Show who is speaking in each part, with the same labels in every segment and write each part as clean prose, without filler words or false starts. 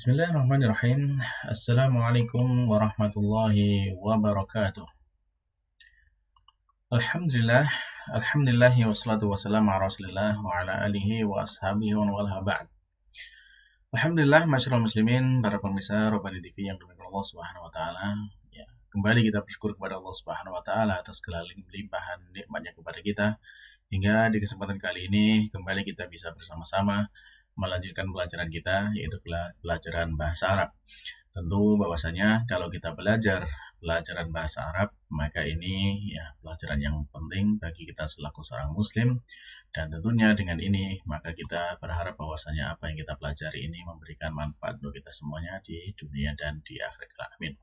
Speaker 1: Bismillahirrahmanirrahim. Assalamualaikum warahmatullahi wabarakatuh. Alhamdulillah, alhamdulillahi wassalatu wassalamu ala rasulillah wa ala alihi wa ashabihi wa walha ba'd. Alhamdulillah, masyarakat muslimin, para pemirsa Rabbani TV yang dimuliakan Allah Subhanahu wa taala. Ya, kembali kita bersyukur kepada Allah Subhanahu wa taala atas segala limpahan nikmatnya kepada kita, hingga di kesempatan kali ini kembali kita bisa bersama-sama melanjutkan pelajaran kita, yaitu pelajaran bahasa Arab. Tentu bahwasanya kalau kita belajar pelajaran bahasa Arab, maka ini ya pelajaran yang penting bagi kita selaku seorang muslim, dan tentunya dengan ini maka kita berharap bahwasanya apa yang kita pelajari ini memberikan manfaat untuk kita semuanya di dunia dan di akhirat. Amin.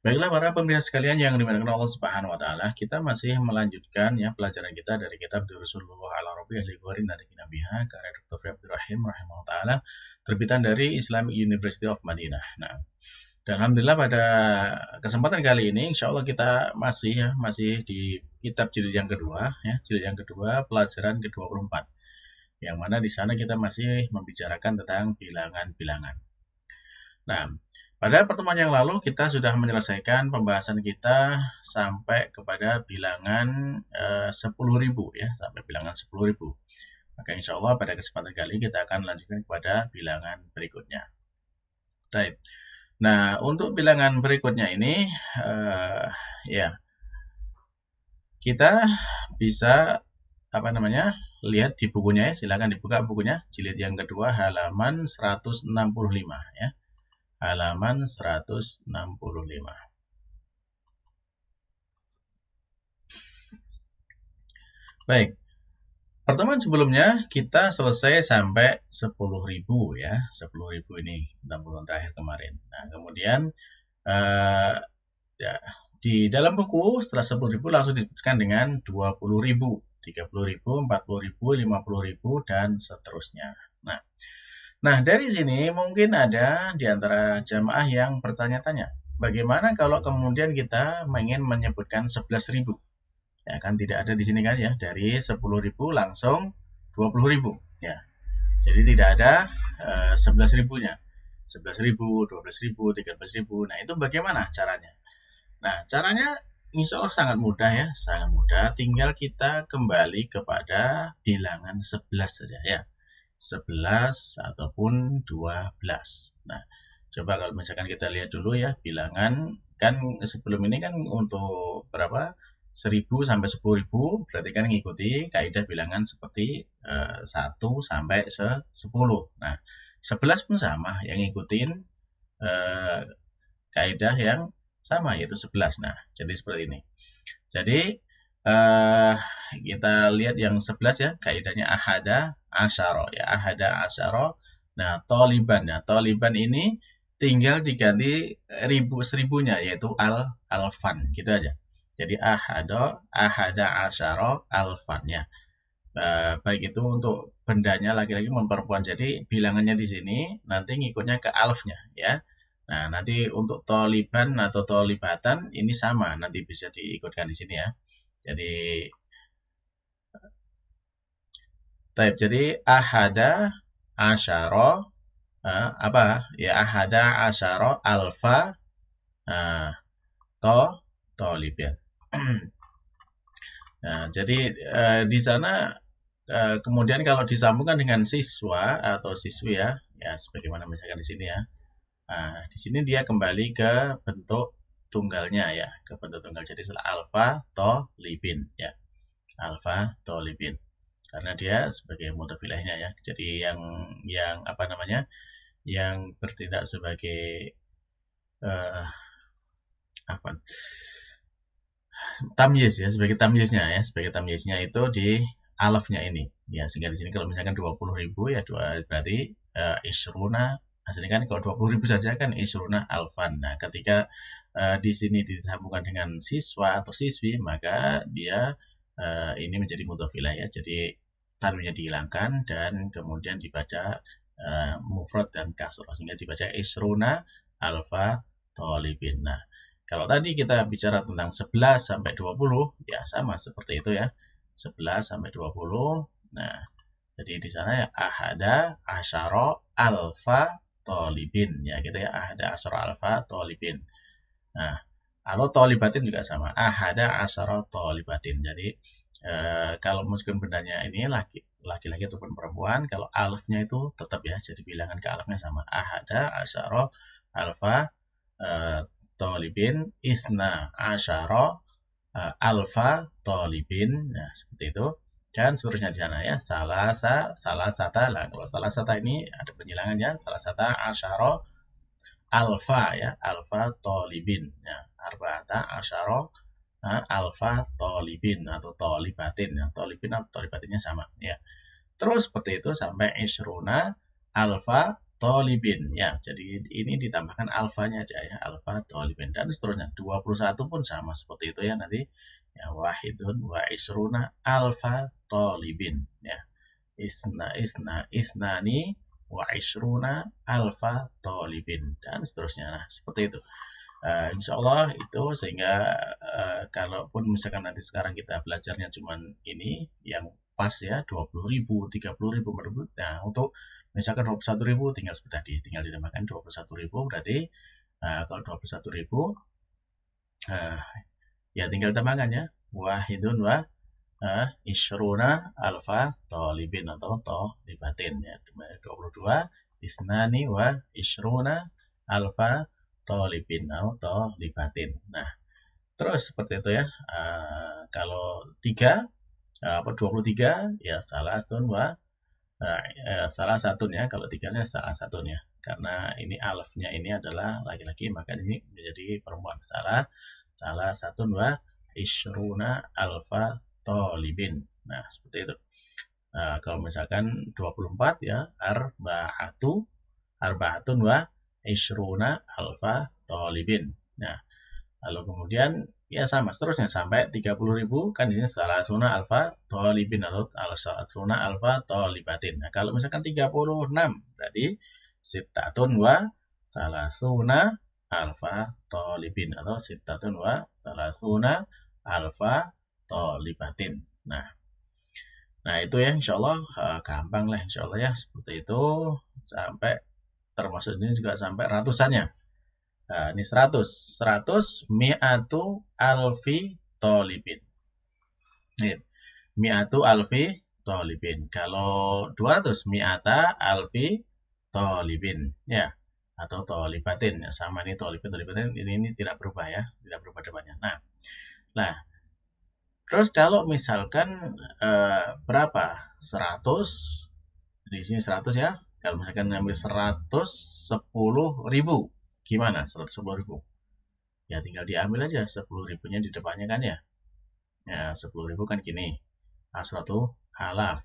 Speaker 1: Baiklah para pemirsa sekalian yang dimuliakan Allah Subhanahu wa taala, kita masih melanjutkan ya pelajaran kita dari kitab Rasulullah al-Arabi al-Ghori dari Nabiha karya Dr. Abdurrahim rahimahullah taala, terbitan dari Islamic University of Madinah. Nah, dan alhamdulillah pada kesempatan kali ini insya Allah kita masih di kitab jilid yang kedua ya, jilid yang kedua pelajaran ke-24. Yang mana di sana kita masih membicarakan tentang bilangan-bilangan. Nah, pada pertemuan yang lalu kita sudah menyelesaikan pembahasan kita sampai kepada bilangan 10.000 ya, sampai bilangan 10.000. Maka insya Allah pada kesempatan kali kita akan lanjutkan kepada bilangan berikutnya. Baik. Nah, untuk bilangan berikutnya ini ya kita bisa lihat di bukunya ya, silakan dibuka bukunya, jilid yang kedua halaman 165 ya. Halaman 165. Baik. Pertemuan sebelumnya kita selesai sampai 10.000 ya. 10.000 ini pertemuan terakhir kemarin. Nah, kemudian ya, di dalam buku setelah 10.000 langsung disebutkan dengan 20.000, 30.000, 40.000, 50.000 dan seterusnya. Nah, dari sini mungkin ada di antara jamaah yang bertanya-tanya, bagaimana kalau kemudian kita ingin menyebutkan 11.000? Ya kan tidak ada di sini kan ya, dari 10.000 langsung 20.000 ya. Jadi tidak ada 11.000-nya. 11.000, 12.000, 13.000. Nah, itu bagaimana caranya? Nah, caranya insya Allah sangat mudah ya, sangat mudah. Tinggal kita kembali kepada bilangan 11 saja ya. 11 ataupun 12. Nah, coba kalau misalkan kita lihat dulu ya bilangan, kan sebelum ini kan untuk berapa? 1.000 sampai 10.000, berarti kan mengikuti kaidah bilangan seperti 1 sampai 10. Nah, 11 pun sama, yang ngikutin kaidah yang sama yaitu 11. Nah, jadi seperti ini. Jadi kita lihat yang 11 ya, kaidahnya ahada asyara ya, ahada asyara. Nah, toliban ya, toliban ini tinggal diganti seribunya yaitu alfan gitu aja. Jadi ahada asyara alfan ya. Baik itu untuk bendanya laki-laki maupun perempuan. Jadi bilangannya di sini nanti ngikutnya ke alfnya ya. Nah, nanti untuk toliban atau tolibatan ini sama, nanti bisa diikutkan di sini ya. Jadi ahada asyara ahada asyara alfa toliban. Nah, jadi di sana kemudian kalau disambungkan dengan siswa atau siswi ya sebagaimana misalkan di sini ya. Nah, di sini dia kembali ke bentuk tunggalnya ya, ke bentuk tunggal. Jadi setelah alfa tolibin ya. Alfa tolibin. Karena dia sebagai mudhaf ilaihinya ya. Jadi yang yang bertindak sebagai tamyiz ya, sebagai tamyiznya itu di alafnya ini ya, sehingga di sini kalau misalkan 20.000 ya berarti isruna, aslinya kan kalau 20.000 saja kan isruna alfan. Nah, ketika di sini disambungkan dengan siswa atau siswi, maka dia ini menjadi mudhaf ilaih ya. Jadi tanwinnya dihilangkan dan kemudian dibaca mufrad dan kasrah, sehingga dibaca isruna alfa tolibin. Nah, kalau tadi kita bicara tentang 11 sampai 20 ya sama seperti itu ya. 11 sampai 20. Nah, jadi di sana ya ahada asyara alfa tolibin ya gitu ya, ahada asyara alfa tolibin. Nah, atau tolibatin juga sama, ahada asyara tolibatin. Jadi kalau meskipun bendanya ini laki-laki ataupun perempuan, kalau alfnya itu tetap ya, jadi bilangan ke alfnya sama, ahada asyara alfa tolibin, isna asyara alfa tolibin. Nah, seperti itu. Dan seterusnya di sana ya, salah sata lah. Kalau salah sata ini ada penyilangannya, salah sata asyara alfa ya, alfa tolibin ya, arba'ata asyara alfa tolibin atau tolibatin ya, tolibin atau tolibatinnya sama ya. Terus seperti itu sampai isruna alfa tolibin ya. Jadi ini ditambahkan alfanya aja ya, alfa tolibin, dan seterusnya 21 pun sama seperti itu ya nanti ya, wahidun wa isruna alfa tolibin ya, isnani wa isruna alfa tolibin, dan seterusnya. Nah, seperti itu. Insya Allah itu, sehingga kalaupun misalkan nanti sekarang kita belajarnya cuman ini yang pas ya, 20.000, 30.000, 40.000. Nah, untuk misalkan 21.000 tinggal seperti tadi, tinggal ditambahkan 21.000, berarti kalau 21.000 ya tinggal tambahkan ya, wahidun wa isruna alfa tolibin atau tolibatin ya, 22 isnani wa isruna alfa tolibin atau tolibatin. Nah, terus seperti itu ya. Kalau 23 ya salah satunya, kalau 3-nya salah satunya, karena ini alfnya ini adalah laki-laki, maka ini menjadi perempuan. Salah satu wa isruna alfa tolibin. Nah, seperti itu. Kalau misalkan 24 ya, arba'atun wa isruna alfa tolibin. Nah, lalu kemudian ya sama seterusnya sampai 30.000, kan di sini salah suna alfa tolibin atau salah alfa tolibatin. Nah, kalau misalkan 36 berarti sittatun wa salasuna alfa tolibin atau sittatun wa salasuna alfa tolibatin. Nah itu ya, insya Allah gampang lah, insya Allah ya, seperti itu. Sampai termasuk ini juga sampai ratusannya. Nah, ini 100 mi'atu alfi tolibin. Mi'atu alfi tolibin. Kalau 200 mi'ata alfi tolibin ya, atau tolibatin ya, sama ini tolibatin ini tidak berubah ya, tidak berubah depannya. Nah terus kalau misalkan berapa 100 di sini 100 ya, kalau misalkan ngambil 110.000 gimana? 110.000 ya tinggal diambil aja 10.000-nya di depannya kan ya. Ya 10.000 kan gini, asratu alaf.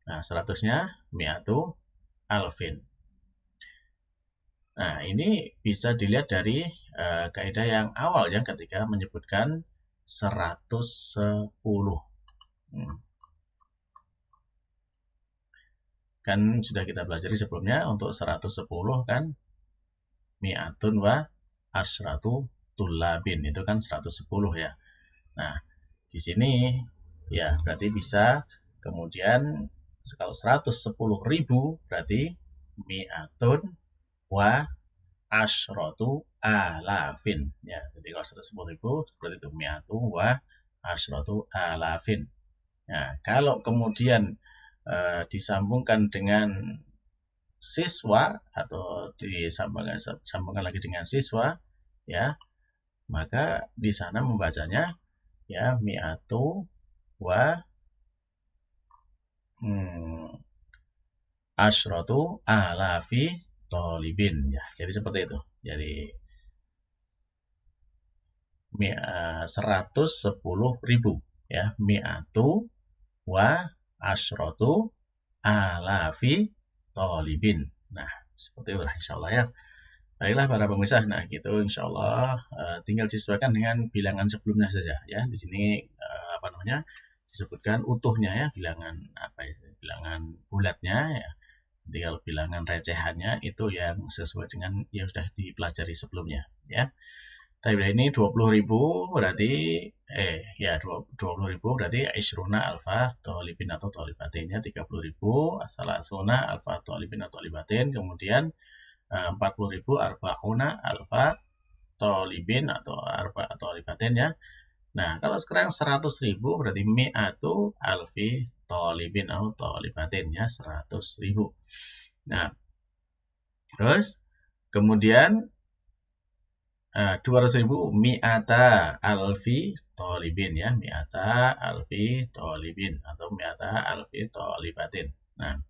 Speaker 1: Nah 100-nya mi'atu alfin. Nah ini bisa dilihat dari kaidah yang awal ya, ketika menyebutkan 110. Kan sudah kita pelajari sebelumnya, untuk 110 kan mi'atun wa asratu tulabin, itu kan 110 ya. Nah, di sini ya berarti bisa kemudian kalau 110.000 berarti mi'atun wa asratu alafin ya. Jadi kalau 110.000 seperti itu, mi'atu wa asratu alafin. Nah, kalau kemudian disambungkan dengan siswa atau disambungkan lagi dengan siswa ya, maka di sana membacanya ya mi'atu wa asratu alafi tolibin ya. Jadi seperti itu. Jadi 110.000 ya, mi'atu wa asratu alafi tolibin. Nah, seperti itulah insyaallah ya. Baiklah para pemirsa, nah gitu insyaallah, tinggal disesuaikan dengan bilangan sebelumnya saja ya. Di sini disebutkan utuhnya ya, bilangan bilangan bulatnya ya. Jadi kalau bilangan recehannya itu yang sesuai dengan yang sudah dipelajari sebelumnya ya. Tapi ini 20.000 berarti ya 20.000 berarti isruna alfa tolibin atau tolibatinnya 30.000, salasuna alfa tolibin atau tolibatin, kemudian 40.000 arbauna alfa tolibin atau arba tolibatin ya. Nah, kalau sekarang 100.000 berarti mi'atu alfi tolibin atau tolibatin ya, 100.000. Nah, terus kemudian 200.000 mi'ata alfi tolibin ya, mi'ata alfi tolibin atau mi'ata alfi tolibatin. Nah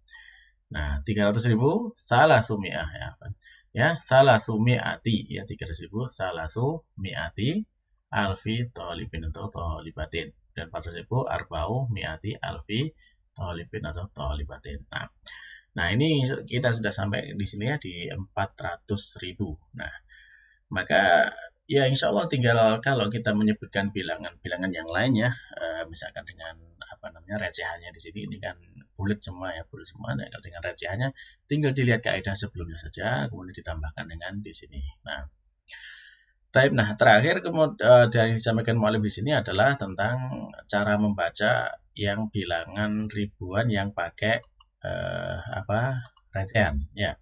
Speaker 1: 300.000 salah sumi'ah ya, salah sumi'ati ya, 300.000 salah sumi'ati alfi tolibin atau tolibatin, dan 400.000 arba'u mi'ati alfi tolibin atau tolibatin. Nah ini kita sudah sampai di sini ya, di 400.000. Nah, maka ya insya Allah tinggal kalau kita menyebutkan bilangan-bilangan yang lainnya, misalkan dengan apa namanya recehannya di sini, ini kan bulat semua ya, bulat semua. Nah, kalau dengan recehannya tinggal dilihat kaidah sebelumnya saja, kemudian ditambahkan dengan di sini. Nah, terakhir kemudian yang disampaikan mu'alif di sini adalah tentang cara membaca yang bilangan ribuan yang pakai recehan ya.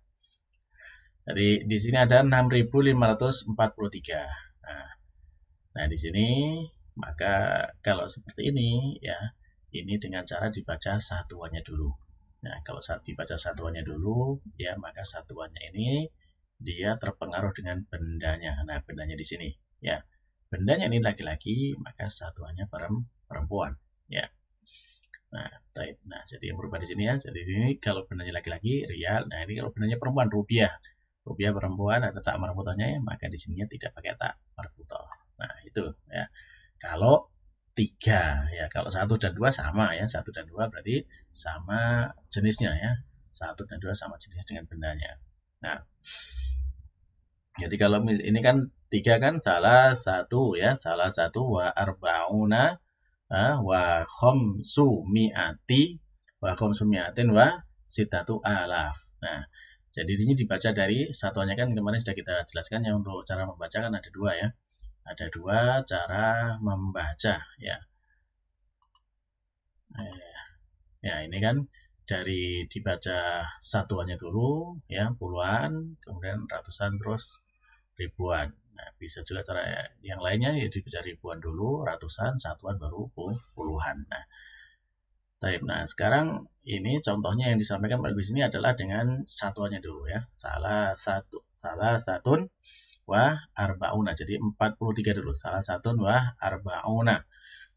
Speaker 1: Jadi di sini ada 6.543. Nah, di sini maka kalau seperti ini ya, ini dengan cara dibaca satuannya dulu. Nah, kalau saat dibaca satuannya dulu ya, maka satuannya ini dia terpengaruh dengan bendanya. Nah, bendanya di sini ya. Bendanya ini laki-laki, maka satuannya perempuan ya. Nah, jadi yang berubah di sini ya. Jadi ini kalau bendanya laki-laki rial, nah ini kalau bendanya perempuan rupiah. Rupiah perempuan ada tak marbutohnya ya, maka di sininya tidak pakai tak marbutoh. Nah, itu ya. Kalau 3 ya, kalau 1 dan 2 sama ya, 1 dan 2 berarti sama jenisnya ya. 1 dan 2 sama jenisnya dengan bendanya. Nah, jadi kalau ini kan 3 kan salah satu ya, salah satu wa arba'una wa khomsu mi'atin wa sitatu alaf. Nah, jadi ini dibaca dari satuannya kan kemarin sudah kita jelaskan ya, untuk cara membaca kan ada 2 ya. Ada 2 cara membaca ya. Ya, ini kan dari dibaca satuannya dulu ya, puluhan, kemudian ratusan, terus ribuan. Nah, bisa juga cara yang lainnya ya, dibaca ribuan dulu, ratusan, satuan, baru puluhan. Nah, sekarang ini contohnya yang disampaikan di sini adalah dengan satuannya dulu ya. Salah satun wa arbauna. Jadi 43 dulu. Salah satun wa arbauna.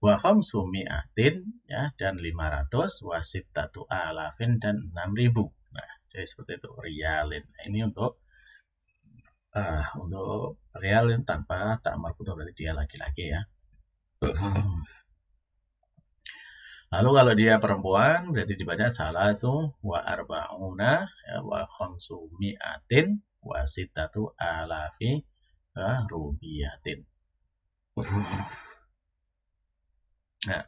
Speaker 1: Wa khamsu mi'atin ya, dan 500, wa sittatu alafin dan 6.000. Nah, jadi seperti itu rialin. Nah, ini untuk rialin tanpa tak marbutoh, berarti dia laki-laki ya. Lalu kalau dia perempuan berarti dibaca salasu wa arba'una ya, wa khamsu mi'atin wa sittatu alafi rubiyatin. Nah,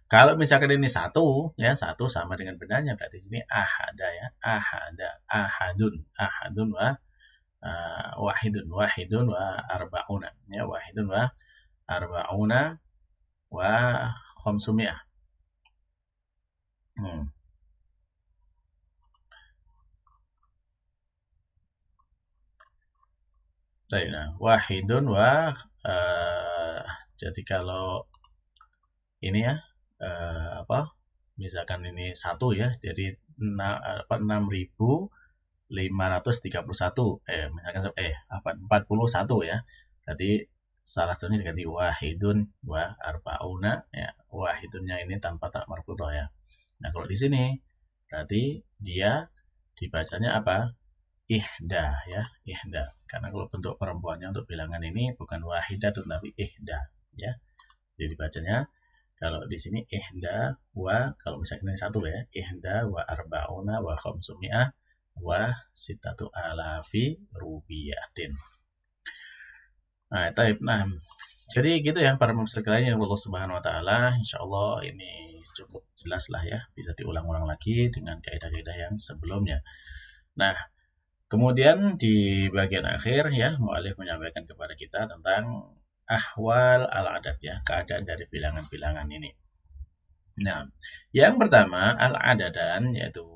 Speaker 1: kalau misalkan ini 1 ya, 1 sama dengan bendanya, berarti sini ahada ya, ahadun wa wahidun wa arba'una ya, wahidun wa arba'una wa khamsumi'ah. Nah, wahidun wa jadi kalau ini ya misalkan ini 1 ya, jadi 6.531 misalkan 41 ya, berarti salah satunya diganti wahidun wa arba'una ya, wahidunnya ini tanpa tak marbutoh ya. Nah, kalau di sini berarti dia dibacanya apa? Ihda ya, ihda. Karena kalau bentuk perempuannya untuk bilangan ini bukan wahidah tetapi ihda ya. Jadi bacanya kalau di sini ihda wa, kalau misalnya ini 1 ya, ihda wa arba'una wa khamsumi'ah wa sittatu alafi rubiyatin. Nah, jadi gitu ya para pemirsa sekalian yang Allah Subhanahu wa taala, insyaallah ini cukup jelas lah ya, bisa diulang-ulang lagi dengan kaidah-kaidah yang sebelumnya. Nah, kemudian di bagian akhir ya, mu'alif menyampaikan kepada kita tentang ahwal al-adad ya, keadaan dari bilangan-bilangan ini. Nah, yang pertama al-adadan yaitu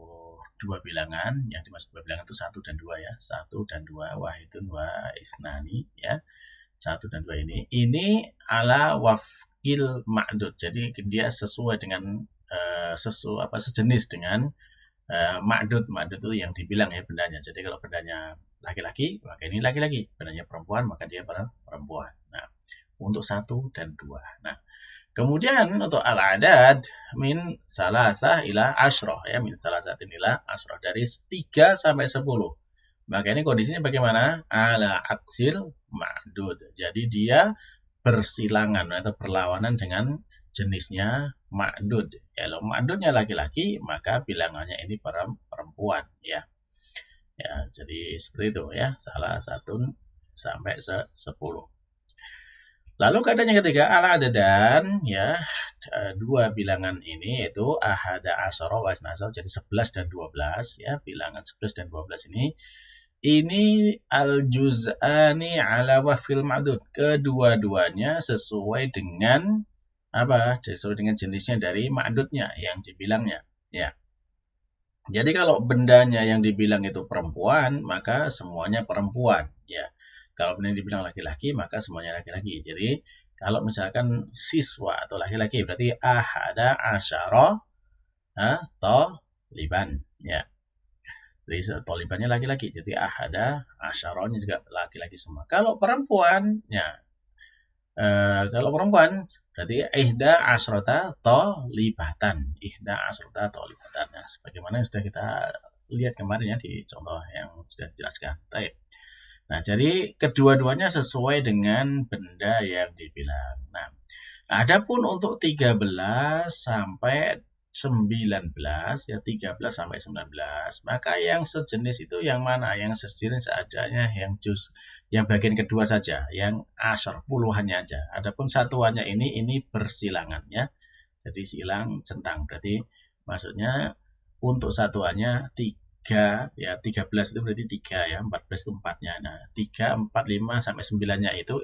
Speaker 1: dua bilangan, yang dimaksud dua bilangan itu 1 dan 2 ya, 1 dan 2, wahidun wa isnani ya. 1 dan 2 ini ala wafil ma'dud. Jadi dia sesuai dengan sejenis dengan ma'dud. Ma'dud itu yang dibilang ya bendanya. Jadi kalau bendanya laki-laki, maka ini laki-laki. Bendanya perempuan, maka dia perempuan. Nah, untuk 1 dan 2. Nah, kemudian untuk al-adad min salasah ila asroh ya, min salasatin ila asroh, dari 3 sampai 10. Maka ini kondisinya bagaimana? Ala aksil ma'dud. Jadi dia bersilangan atau berlawanan dengan jenisnya ma'dud. Kalau ma'dudnya laki-laki, maka bilangannya ini perempuan ya. Ya, jadi seperti itu ya. Salah satu sampai 10. Lalu keadaan yang ketiga al-adadan ya, dua bilangan ini yaitu ahada asyara wa isnasar, jadi 11 dan 12 ya, bilangan 11 dan 12 ini al-juz'ani ala wafil ma'dud. Kedua-duanya sesuai dengan apa? Sesuai dengan jenisnya dari ma'dudnya yang dibilangnya. Ya. Jadi kalau bendanya yang dibilang itu perempuan, maka semuanya perempuan. Ya. Kalau benda yang dibilang laki-laki, maka semuanya laki-laki. Jadi kalau misalkan siswa atau laki-laki, berarti ahada asyara toliban. Ya. Jadi tolibannya laki-laki, jadi ahada asyarohnya juga laki-laki semua. Kalau perempuan, ya, kalau perempuan berarti ihda asrota tolibatan, ihda asrota tolibatan. Nah, sebagaimana yang sudah kita lihat kemarin ya di contoh yang sudah dijelaskan. Baik. Nah, jadi kedua-duanya sesuai dengan benda yang dibilang. Nah, adapun untuk 13 sampai 19 ya, 13 sampai 19, maka yang sejenis itu yang mana? Yang sejenis adanya yang yang bagian kedua saja, yang asyar puluhannya aja. Adapun satuannya ini bersilangan ya. Jadi silang centang. Berarti maksudnya untuk satuannya 3 ya, 13 itu berarti 3 ya, 14 itu 4-nya. Nah, 3, 4, 5 sampai 9-nya itu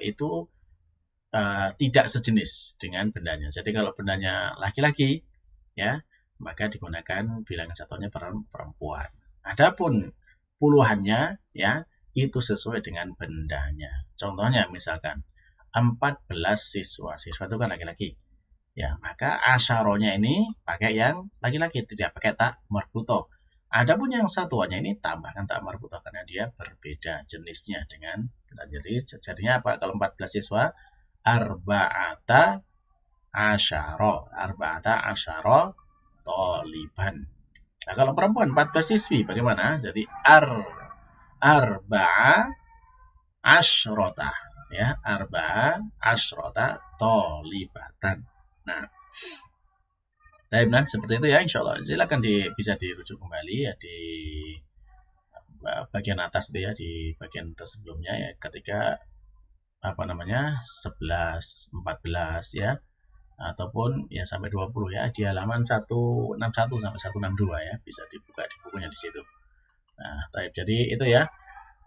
Speaker 1: tidak sejenis dengan bendanya. Jadi kalau bendanya laki-laki ya, maka digunakan bilangan satuannya perempuan. Adapun puluhannya ya, itu sesuai dengan bendanya. Contohnya misalkan 14 siswa. Siswa itu kan laki-laki. Ya, maka asyaronya ini pakai yang laki-laki, tidak pakai tak marbutoh. Adapun yang satuannya ini tambahkan tak marbutoh karena dia berbeda jenisnya dengan jadi jadinya apa? Kalau 14 siswa arba'ata asyara toliban. Nah, kalau perempuan 14 siswi bagaimana? Jadi arba'a asyrota ya, arba'a asyrota tolibatan. Nah, seperti itu ya, insya Allah. Silakan bisa dirujuk kembali ya di bagian atas itu ya, di bagian sebelumnya ya, ketika 11, 14 ya, ataupun ya sampai 20 ya, di halaman 161 sampai 162 ya, bisa dibuka di bukunya di situ. Nah, jadi itu ya.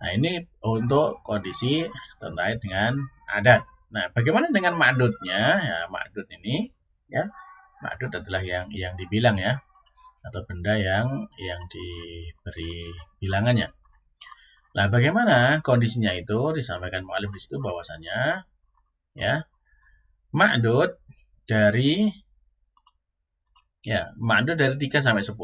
Speaker 1: Nah, ini untuk kondisi terkait dengan adat. Nah, bagaimana dengan ma'dudnya? Ya, ma'dud ini ya, ma'dud adalah yang dibilang ya, atau benda yang diberi bilangannya. Nah, bagaimana kondisinya itu? Disampaikan mu'alif di situ bahwasanya ya, ma'dud dari 3 sampai 10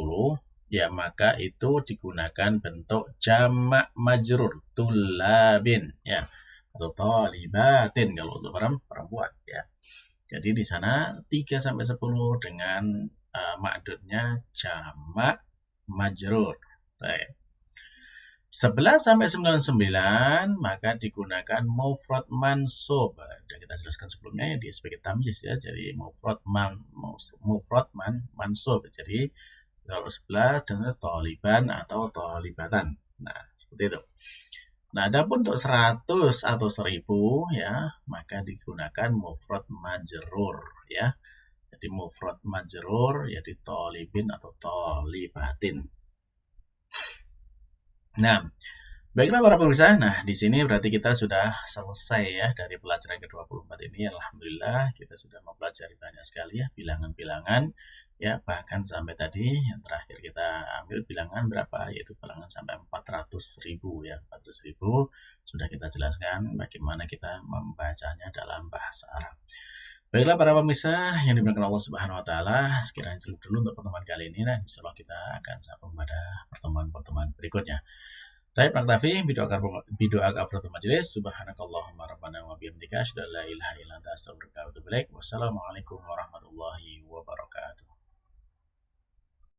Speaker 1: ya, maka itu digunakan bentuk jamak majrur tulabin ya, atau tolibatin kalau untuk perempuan ya. Jadi di sana 3 sampai 10 dengan ma'dudnya jamak majrur. Baik. 11 sampai 99 maka digunakan mufrad mansub. Sudah kita jelaskan sebelumnya ya, di sebagai tamyiz ya. Jadi mufrad mansub. Jadi kalau 11 dengan toliban atau tolibatan. Nah, seperti itu. Nah, adapun untuk 100 atau 1000 ya, maka digunakan mufrad majrur ya. Jadi mufrad majrur ya, di tolibin atau tolibatin. Nah, Baiklah para pemirsa, nah di sini berarti kita sudah selesai ya dari pelajaran ke-24 ini. Alhamdulillah kita sudah mempelajari banyak sekali ya bilangan-bilangan ya, bahkan sampai tadi yang terakhir kita ambil bilangan berapa, yaitu bilangan sampai 400.000 ya, 400.000 sudah kita jelaskan bagaimana kita membacanya dalam bahasa Arab. Baiklah para pemirsa yang dimuliakan Allah Subhanahu wa taala, sekiranya cukup dulu untuk pertemuan kali ini dan insyaallah kita akan sambung pada pertemuan-pertemuan berikutnya. Baik, naktafi bidoa kafaratul majelis. Subhanakallahumma rabbana wa bihamdika asyhadu an la ilaha illa anta astaghfiruka wa atubu ilaik. Wassalamualaikum warahmatullahi wabarakatuh.